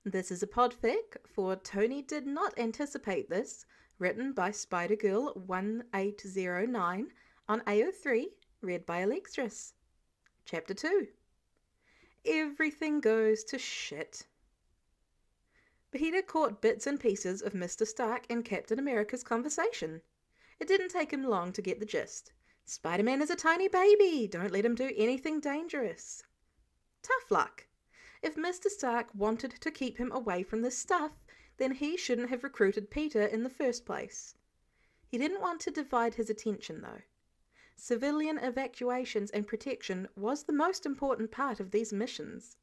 This is a podfic for Tony Did Not Anticipate This, written by Spidergirl1809 on Ao3, read by Ao3. Chapter 2. Everything goes to shit. Peter caught bits and pieces of Mr. Stark and Captain America's conversation. It didn't take him long to get the gist. Spider-Man is a tiny baby. Don't let him do anything dangerous. Tough luck. If Mr. Stark wanted to keep him away from this stuff, then he shouldn't have recruited Peter in the first place. He didn't want to divide his attention, though. Civilian evacuations and protection was the most important part of these missions.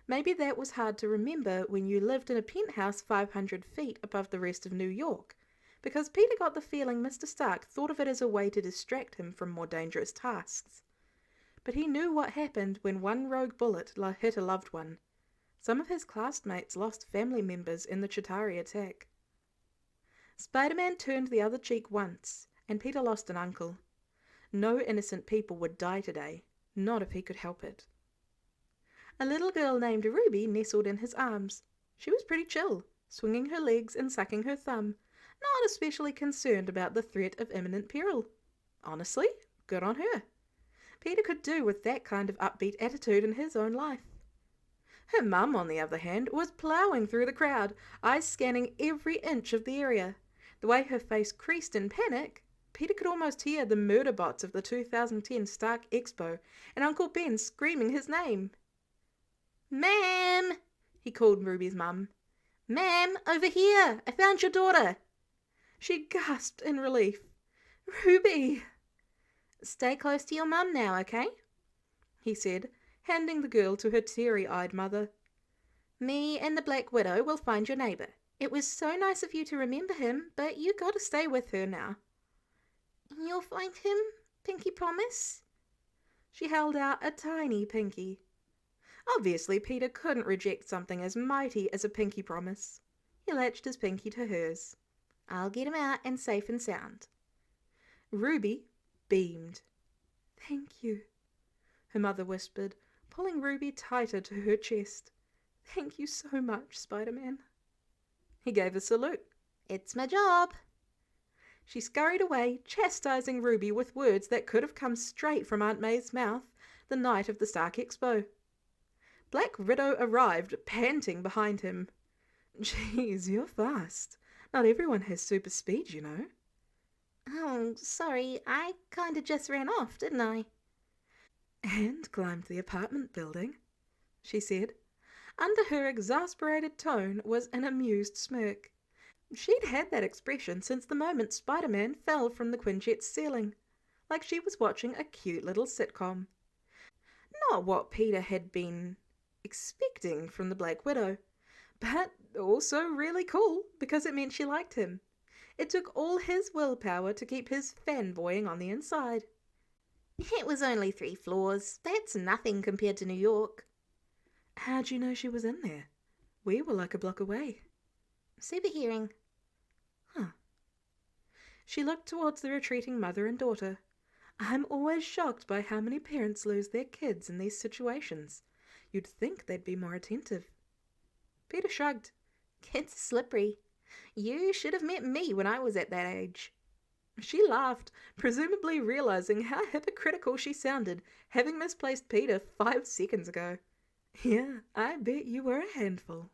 Maybe that was hard to remember when you lived in a penthouse 500 feet above the rest of New York, because Peter got the feeling Mr. Stark thought of it as a way to distract him from more dangerous tasks. But he knew what happened when one rogue bullet hit a loved one. Some of his classmates lost family members in the Chitauri attack. Spider-Man turned the other cheek once, and Peter lost an uncle. No innocent people would die today, not if he could help it. A little girl named Ruby nestled in his arms. She was pretty chill, swinging her legs and sucking her thumb, not especially concerned about the threat of imminent peril. Honestly, good on her. Peter could do with that kind of upbeat attitude in his own life. Her mum, on the other hand, was ploughing through the crowd, eyes scanning every inch of the area. The way her face creased in panic, Peter could almost hear the murder bots of the 2010 Stark Expo and Uncle Ben screaming his name. "Ma'am!" he called Ruby's mum. "Ma'am, over here! I found your daughter!" She gasped in relief. "Ruby!" "Stay close to your mum now, okay?" he said, handing the girl to her teary-eyed mother. "Me and the Black Widow will find your neighbour. It was so nice of you to remember him, but you gotta stay with her now." "You'll find him, Pinky Promise?" She held out a tiny pinky. Obviously, Peter couldn't reject something as mighty as a pinky promise. He latched his pinky to hers. "I'll get him out and safe and sound." Ruby beamed. "Thank you," her mother whispered, pulling Ruby tighter to her chest. "Thank you so much, Spider-Man." He gave a salute. "It's my job." She scurried away, chastising Ruby with words that could have come straight from Aunt May's mouth the night of the Stark Expo. Black Widow arrived, panting behind him. "Geez, you're fast. Not everyone has super speed, you know." "Oh, sorry, I kinda just ran off, didn't I?" "And climbed the apartment building," she said. Under her exasperated tone was an amused smirk. She'd had that expression since the moment Spider-Man fell from the Quinjet's ceiling, like she was watching a cute little sitcom. Not what Peter had been expecting from the Black Widow, but also really cool because it meant she liked him. It took all his willpower to keep his fanboying on the inside. "It was only 3 floors. That's nothing compared to New York." "How'd you know she was in there? We were like a block away." "Super hearing." "Huh." She looked towards the retreating mother and daughter. "I'm always shocked by how many parents lose their kids in these situations. You'd think they'd be more attentive." Peter shrugged. "Kids are slippery. You should have met me when I was at that age." She laughed, presumably realizing how hypocritical she sounded, having misplaced Peter 5 seconds ago. "Yeah, I bet you were a handful."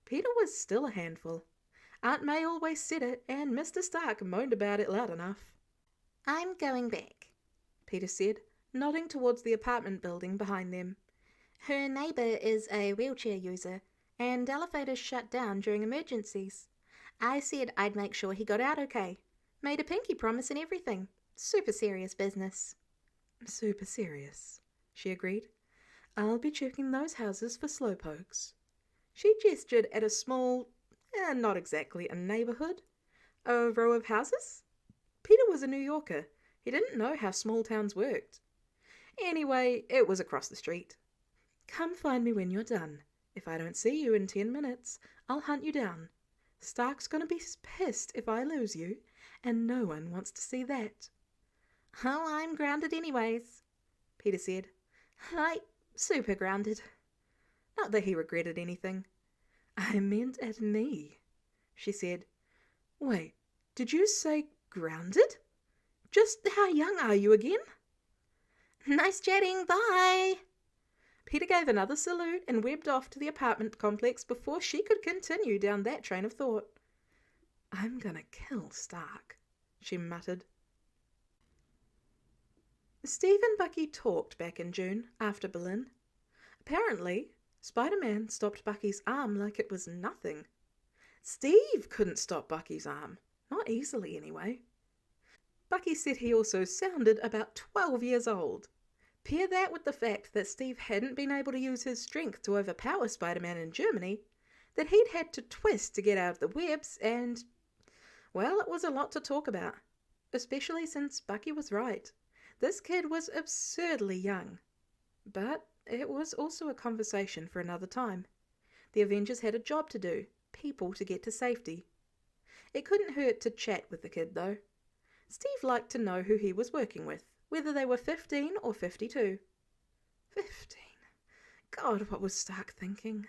Peter was still a handful. Aunt May always said it, and Mr. Stark moaned about it loud enough. "I'm going back," Peter said, nodding towards the apartment building behind them. "Her neighbour is a wheelchair user, and elevators shut down during emergencies. I said I'd make sure he got out okay. Made a pinky promise and everything. Super serious business." "Super serious," she agreed. "I'll be checking those houses for slowpokes." She gestured at a small, not exactly a neighbourhood, a row of houses. Peter was a New Yorker. He didn't know how small towns worked. Anyway, it was across the street. "Come find me when you're done. If I don't see you in 10 minutes, I'll hunt you down. Stark's gonna be pissed if I lose you, and no one wants to see that." "Oh, I'm grounded anyways," Peter said. "Like, super grounded." Not that he regretted anything. I meant at me, she said. Wait, did you say grounded? Just how young are you again? Nice chatting, bye. Peter gave another salute and webbed off to the apartment complex before she could continue down that train of thought. I'm gonna kill Stark, she muttered. Steve and Bucky talked back in June, after Berlin. Apparently, Spider-Man stopped Bucky's arm like it was nothing. Steve couldn't stop Bucky's arm. Not easily, anyway. Bucky said he also sounded about 12 years old. Pair that with the fact that Steve hadn't been able to use his strength to overpower Spider-Man in Germany, that he'd had to twist to get out of the webs, and, well, it was a lot to talk about. Especially since Bucky was right. This kid was absurdly young. But it was also a conversation for another time. The Avengers had a job to do, people to get to safety. It couldn't hurt to chat with the kid, though. Steve liked to know who he was working with, whether they were 15 or 52. 15. God, what was Stark thinking?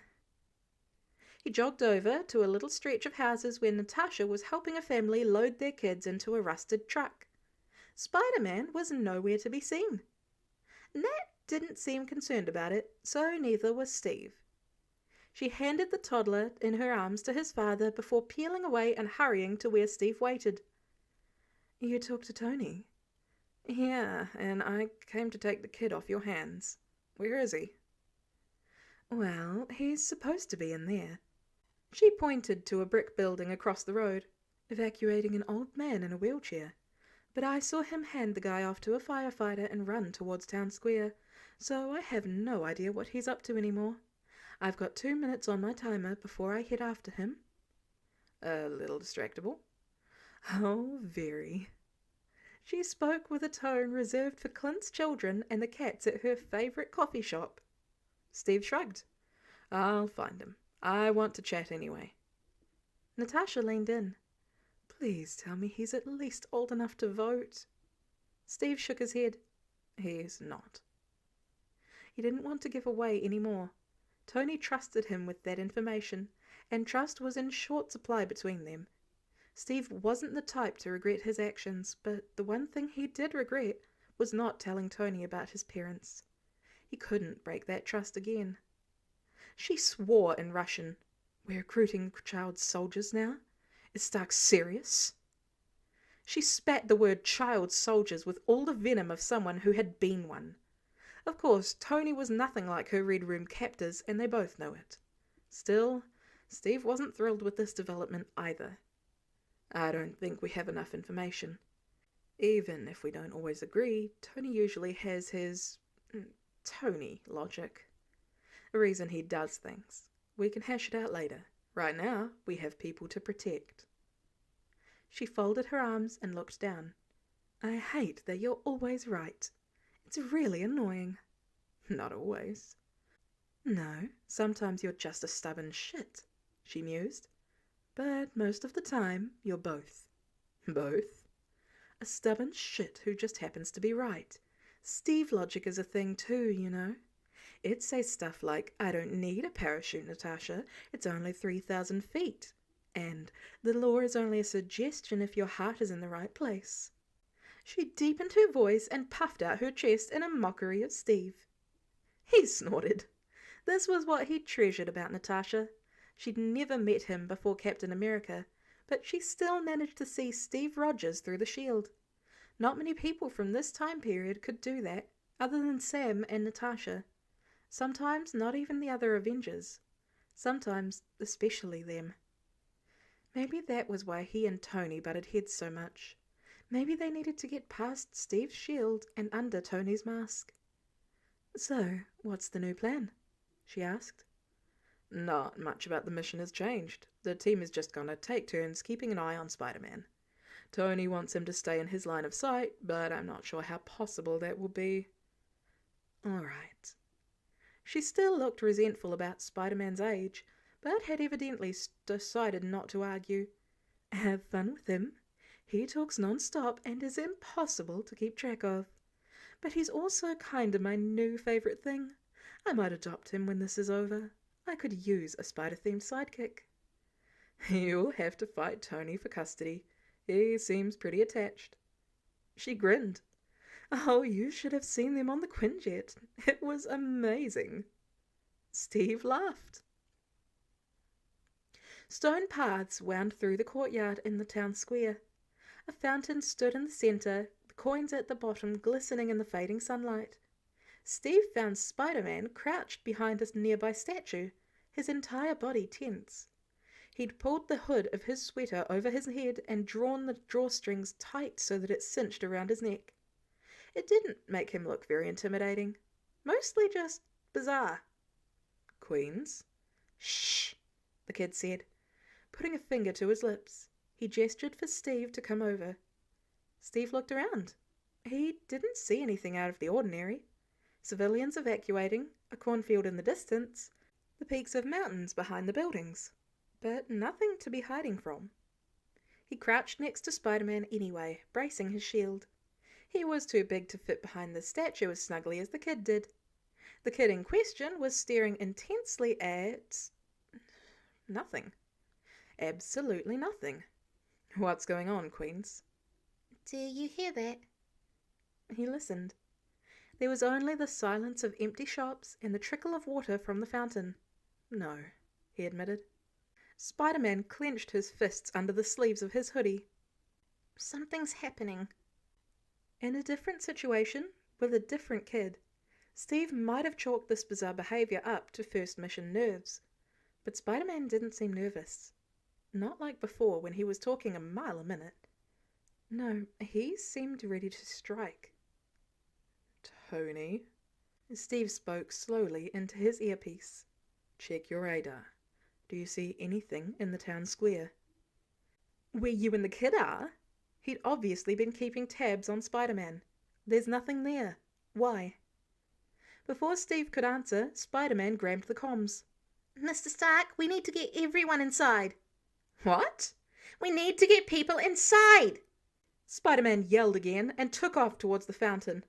He jogged over to a little stretch of houses where Natasha was helping a family load their kids into a rusted truck. Spider-Man was nowhere to be seen. Nat didn't seem concerned about it, so neither was Steve. She handed the toddler in her arms to his father before peeling away and hurrying to where Steve waited. You talked to Tony? Yeah, and I came to take the kid off your hands. Where is he? Well, he's supposed to be in there. She pointed to a brick building across the road, evacuating an old man in a wheelchair. But I saw him hand the guy off to a firefighter and run towards town square, so I have no idea what he's up to anymore. I've got 2 minutes on my timer before I head after him. A little distractible? Oh, very. She spoke with a tone reserved for Clint's children and the cats at her favourite coffee shop. Steve shrugged. I'll find him. I want to chat anyway. Natasha leaned in. Please tell me he's at least old enough to vote. Steve shook his head. He's not. He didn't want to give away any more. Tony trusted him with that information, and trust was in short supply between them. Steve wasn't the type to regret his actions, but the one thing he did regret was not telling Tony about his parents. He couldn't break that trust again. She swore in Russian. We're recruiting child soldiers now? Is Stark serious? She spat the word child soldiers with all the venom of someone who had been one. Of course, Tony was nothing like her Red Room captors, and they both know it. Still, Steve wasn't thrilled with this development either. I don't think we have enough information. Even if we don't always agree, Tony usually has his Tony logic. A reason he does things. We can hash it out later. Right now, we have people to protect. She folded her arms and looked down. I hate that you're always right. It's really annoying. Not always. No, sometimes you're just a stubborn shit, she mused. But most of the time, you're both. Both? A stubborn shit who just happens to be right. Steve logic is a thing too, you know. It says stuff like, I don't need a parachute, Natasha. It's only 3,000 feet. And the law is only a suggestion if your heart is in the right place. She deepened her voice and puffed out her chest in a mockery of Steve. He snorted. This was what he treasured about Natasha. She'd never met him before Captain America, but she still managed to see Steve Rogers through the shield. Not many people from this time period could do that, other than Sam and Natasha. Sometimes not even the other Avengers. Sometimes especially them. Maybe that was why he and Tony butted heads so much. Maybe they needed to get past Steve's shield and under Tony's mask. So, what's the new plan? She asked. Not much about the mission has changed. The team is just gonna take turns keeping an eye on Spider-Man. Tony wants him to stay in his line of sight, but I'm not sure how possible that will be. All right. She still looked resentful about Spider-Man's age, but had evidently decided not to argue. Have fun with him. He talks non-stop and is impossible to keep track of. But he's also kinda my new favourite thing. I might adopt him when this is over. I could use a spider-themed sidekick. You'll have to fight Tony for custody. He seems pretty attached. She grinned. Oh, you should have seen them on the Quinjet. It was amazing. Steve laughed. Stone paths wound through the courtyard in the town square. A fountain stood in the centre, the coins at the bottom glistening in the fading sunlight. Steve found Spider-Man crouched behind a nearby statue, his entire body tense. He'd pulled the hood of his sweater over his head and drawn the drawstrings tight so that it cinched around his neck. It didn't make him look very intimidating. Mostly just bizarre. Queens? Shh, the kid said, putting a finger to his lips. He gestured for Steve to come over. Steve looked around. He didn't see anything out of the ordinary. Civilians evacuating, a cornfield in the distance, the peaks of mountains behind the buildings. But nothing to be hiding from. He crouched next to Spider-Man anyway, bracing his shield. He was too big to fit behind the statue as snugly as the kid did. The kid in question was staring intensely at nothing. Absolutely nothing. What's going on, Queens? Do you hear that? He listened. There was only the silence of empty shops and the trickle of water from the fountain. No, he admitted. Spider-Man clenched his fists under the sleeves of his hoodie. Something's happening. In a different situation, with a different kid, Steve might have chalked this bizarre behavior up to first mission nerves. But Spider-Man didn't seem nervous. Not like before when he was talking a mile a minute. No, he seemed ready to strike. Tony? Steve spoke slowly into his earpiece. Check your radar. Do you see anything in the town square? Where you and the kid are? He'd obviously been keeping tabs on Spider-Man. There's nothing there. Why? Before Steve could answer, Spider-Man grabbed the comms. Mr. Stark, we need to get everyone inside. What? We need to get people inside! Spider-Man yelled again and took off towards the fountain.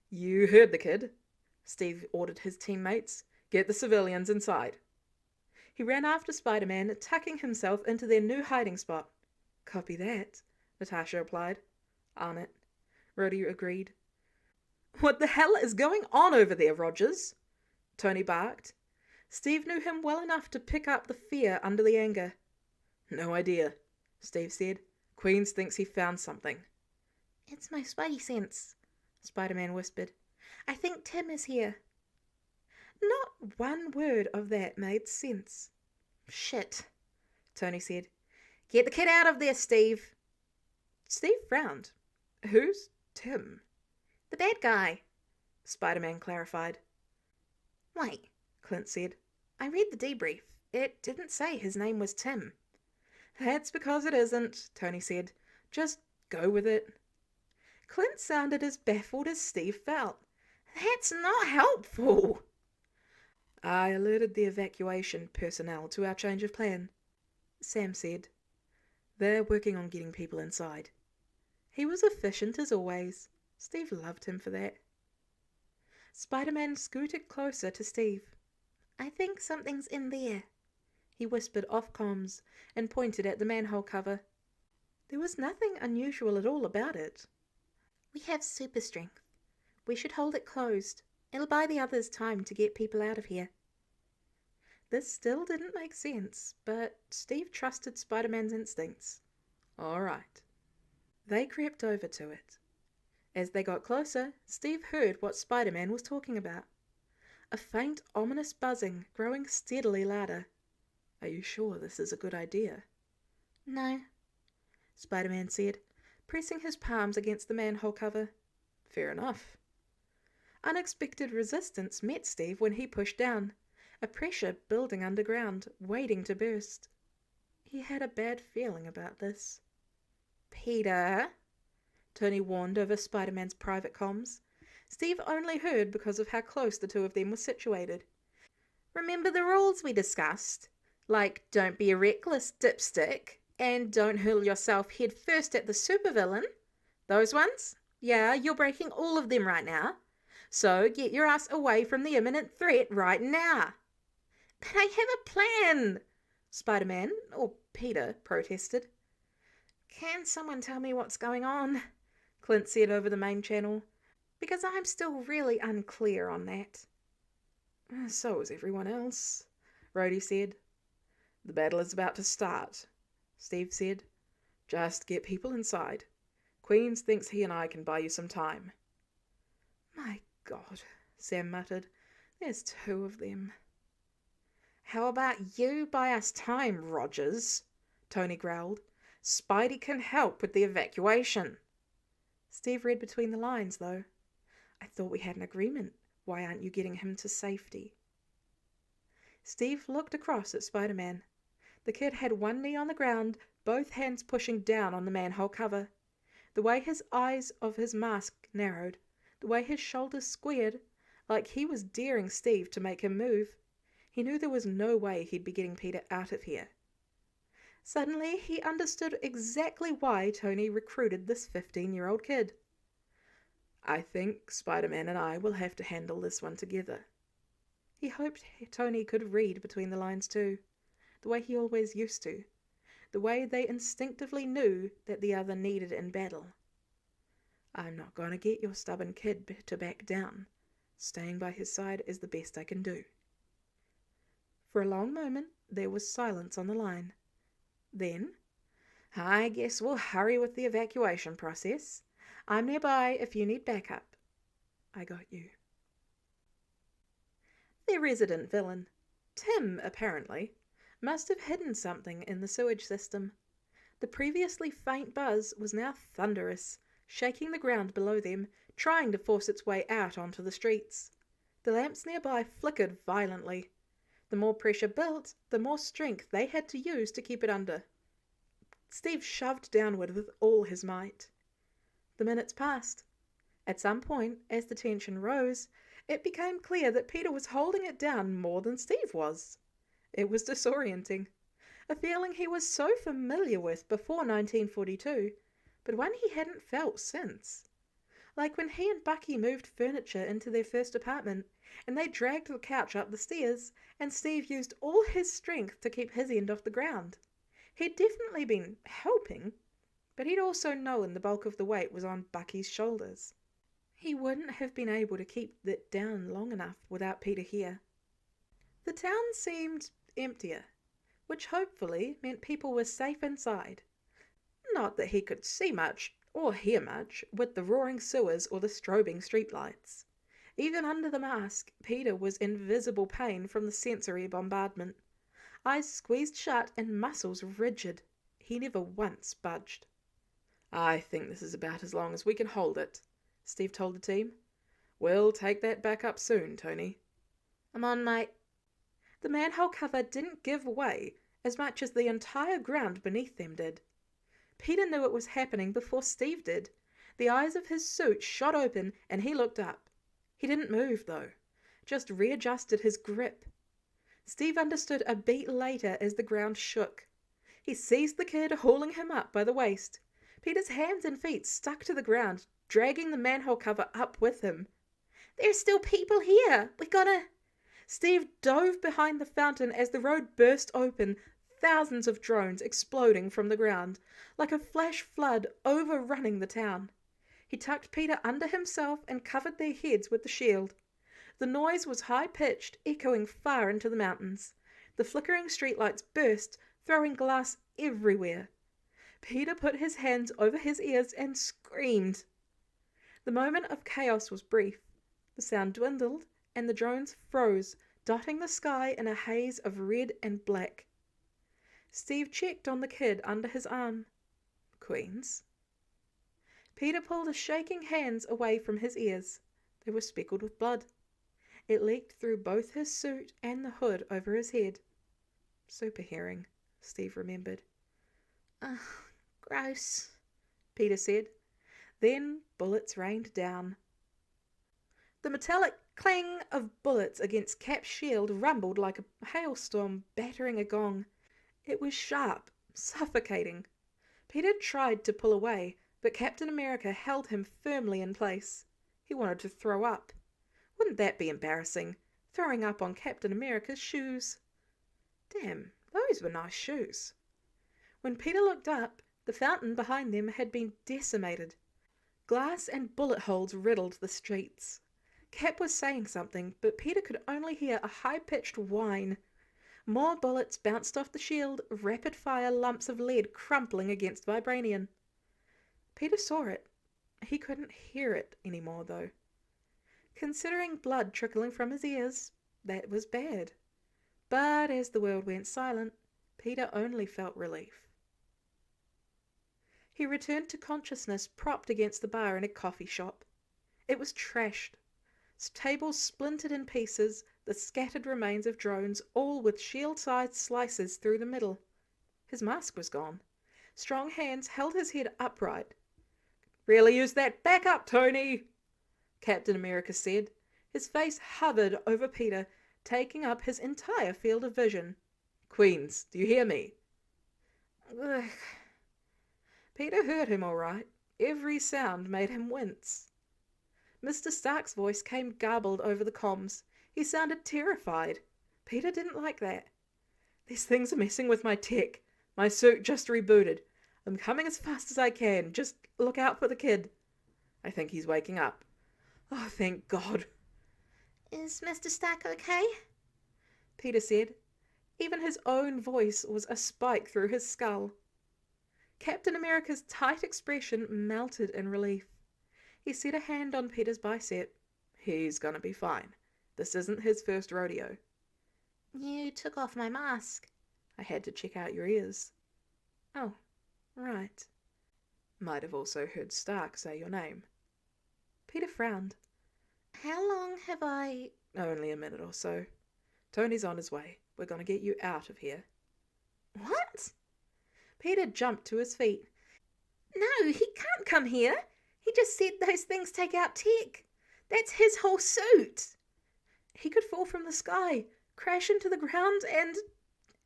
You heard the kid, Steve ordered his teammates. Get the civilians inside. He ran after Spider-Man, tucking himself into their new hiding spot. Copy that, Natasha replied. On it, Rhodey agreed. What the hell is going on over there, Rogers? Tony barked. Steve knew him well enough to pick up the fear under the anger. No idea, Steve said. Queens thinks he found something. It's my spidey sense, Spider-Man whispered. I think Tim is here. Not one word of that made sense. Shit, Tony said. Get the kid out of there, Steve. Steve frowned. Who's Tim? The bad guy, Spider-Man clarified. Wait, Clint said. I read the debrief. It didn't say his name was Tim. That's because it isn't, Tony said. Just go with it. Clint sounded as baffled as Steve felt. That's not helpful. I alerted the evacuation personnel to our change of plan, Sam said. They're working on getting people inside. He was efficient as always. Steve loved him for that. Spider-Man scooted closer to Steve. I think something's in there, he whispered off comms and pointed at the manhole cover. There was nothing unusual at all about it. We have super strength. We should hold it closed. It'll buy the others time to get people out of here. This still didn't make sense, but Steve trusted Spider-Man's instincts. All right. They crept over to it. As they got closer, Steve heard what Spider-Man was talking about. A faint, ominous buzzing, growing steadily louder. Are you sure this is a good idea? No, Spider-Man said, pressing his palms against the manhole cover. Fair enough. Unexpected resistance met Steve when he pushed down, a pressure building underground, waiting to burst. He had a bad feeling about this. Peter, Tony warned over Spider-Man's private comms. Steve only heard because of how close the two of them were situated. Remember the rules we discussed? Like, don't be a reckless dipstick, and don't hurl yourself head first at the supervillain. Those ones? Yeah, you're breaking all of them right now. So get your ass away from the imminent threat right now. But I have a plan, Spider-Man, or Peter, protested. Can someone tell me what's going on? Clint said over the main channel, because I'm still really unclear on that. So is everyone else, Rhodey said. The battle is about to start, Steve said. Just get people inside. Queens thinks he and I can buy you some time. My God, Sam muttered. There's 2 of them. How about you buy us time, Rogers? Tony growled. Spidey can help with the evacuation. Steve read between the lines, though. I thought we had an agreement. Why aren't you getting him to safety? Steve looked across at Spider-Man. The kid had one knee on the ground, both hands pushing down on the manhole cover. The way his eyes of his mask narrowed, the way his shoulders squared, like he was daring Steve to make him move. He knew there was no way he'd be getting Peter out of here. Suddenly, he understood exactly why Tony recruited this 15-year-old kid. I think Spider-Man and I will have to handle this one together. He hoped Tony could read between the lines too, the way he always used to, the way they instinctively knew that the other needed in battle. I'm not going to get your stubborn kid to back down. Staying by his side is the best I can do. For a long moment, there was silence on the line. Then, I guess we'll hurry with the evacuation process. I'm nearby if you need backup. I got you. Their resident villain, Tim apparently, must have hidden something in the sewage system. The previously faint buzz was now thunderous, shaking the ground below them, trying to force its way out onto the streets. The lamps nearby flickered violently. The more pressure built, the more strength they had to use to keep it under. Steve shoved downward with all his might. The minutes passed. At some point, as the tension rose, it became clear that Peter was holding it down more than Steve was. It was disorienting, a feeling he was so familiar with before 1942, but one he hadn't felt since. Like when he and Bucky moved furniture into their first apartment, and they dragged the couch up the stairs, and Steve used all his strength to keep his end off the ground. He'd definitely been helping, but he'd also known the bulk of the weight was on Bucky's shoulders. He wouldn't have been able to keep it down long enough without Peter here. The town seemed emptier, which hopefully meant people were safe inside. Not that he could see much or hear much with the roaring sewers or the strobing streetlights. Even under the mask, Peter was in visible pain from the sensory bombardment. Eyes squeezed shut and muscles rigid. He never once budged. I think this is about as long as we can hold it, Steve told the team. We'll take that back up soon, Tony. I'm on, mate. The manhole cover didn't give way as much as the entire ground beneath them did. Peter knew it was happening before Steve did. The eyes of his suit shot open and he looked up. He didn't move, though, just readjusted his grip. Steve understood a beat later as the ground shook. He seized the kid, hauling him up by the waist. Peter's hands and feet stuck to the ground, dragging the manhole cover up with him. There's still people here. We gotta... Steve dove behind the fountain as the road burst open, thousands of drones exploding from the ground, like a flash flood overrunning the town. He tucked Peter under himself and covered their heads with the shield. The noise was high-pitched, echoing far into the mountains. The flickering streetlights burst, throwing glass everywhere. Peter put his hands over his ears and screamed. The moment of chaos was brief. The sound dwindled, and the drones froze, dotting the sky in a haze of red and black. Steve checked on the kid under his arm. Queens. Peter pulled his shaking hands away from his ears. They were speckled with blood. It leaked through both his suit and the hood over his head. Super hearing, Steve remembered. Ugh, gross, Peter said. Then bullets rained down. The metallic clang of bullets against Cap's shield rumbled like a hailstorm battering a gong. It was sharp, suffocating. Peter tried to pull away, but Captain America held him firmly in place. He wanted to throw up. Wouldn't that be embarrassing, throwing up on Captain America's shoes? Damn, those were nice shoes. When Peter looked up, the fountain behind them had been decimated. Glass and bullet holes riddled the streets. Cap was saying something, but Peter could only hear a high-pitched whine. More bullets bounced off the shield, rapid-fire lumps of lead crumpling against vibranium. Peter saw it. He couldn't hear it anymore, though. Considering blood trickling from his ears, that was bad. But as the world went silent, Peter only felt relief. He returned to consciousness propped against the bar in a coffee shop. It was trashed. Tables splintered in pieces, the scattered remains of drones, all with shield-sized slices through the middle. His mask was gone. Strong hands held his head upright. "Really use that back up, Tony," Captain America said. His face hovered over Peter, taking up his entire field of vision. "Queens, do you hear me?" Ugh. Peter heard him all right. Every sound made him wince. Mr. Stark's voice came garbled over the comms. He sounded terrified. Peter didn't like that. "These things are messing with my tech. My suit just rebooted. I'm coming as fast as I can. Just look out for the kid." "I think he's waking up." "Oh, thank God." Is Mr. Stark okay? Peter said. Even his own voice was a spike through his skull. Captain America's tight expression melted in relief. He set a hand on Peter's bicep. "He's gonna be fine. This isn't his first rodeo." You took off my mask. "I had to check out your ears." "Oh, right." Might have also heard Stark say your name. Peter frowned. How long have I... "Only a minute or so. Tony's on his way. We're gonna get you out of here." What? Peter jumped to his feet. No, he can't come here. He just said those things take out tech. That's his whole suit. He could fall from the sky, crash into the ground,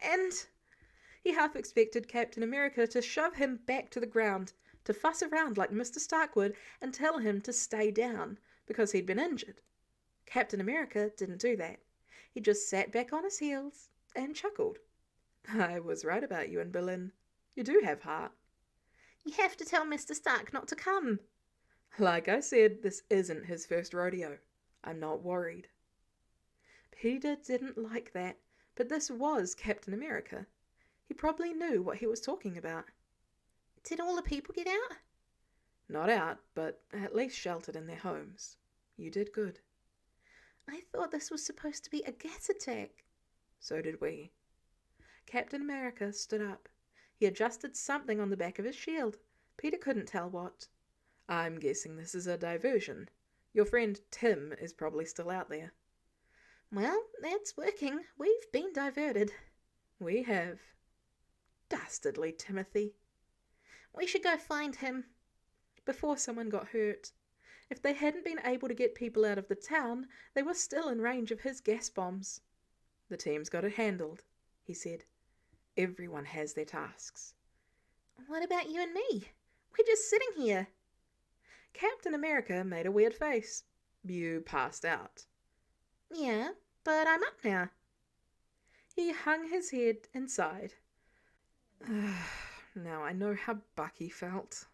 and... He half expected Captain America to shove him back to the ground, to fuss around like Mr. Stark would, and tell him to stay down, because he'd been injured. Captain America didn't do that. He just sat back on his heels and chuckled. "I was right about you in Berlin. You do have heart." You have to tell Mr. Stark not to come. "Like I said, this isn't his first rodeo. I'm not worried." Peter didn't like that, but this was Captain America. He probably knew what he was talking about. Did all the people get out? "Not out, but at least sheltered in their homes. You did good." I thought this was supposed to be a gas attack. "So did we." Captain America stood up. He adjusted something on the back of his shield. Peter couldn't tell what. "I'm guessing this is a diversion. Your friend Tim is probably still out there." Well, that's working. We've been diverted. "We have." "Dastardly Timothy." We should go find him. Before someone got hurt. If they hadn't been able to get people out of the town, they were still in range of his gas bombs. "The team's got it handled," he said. "Everyone has their tasks." What about you and me? We're just sitting here. Captain America made a weird face. "You passed out." Yeah, but I'm up now. He hung his head and sighed. "Now I know how Bucky felt."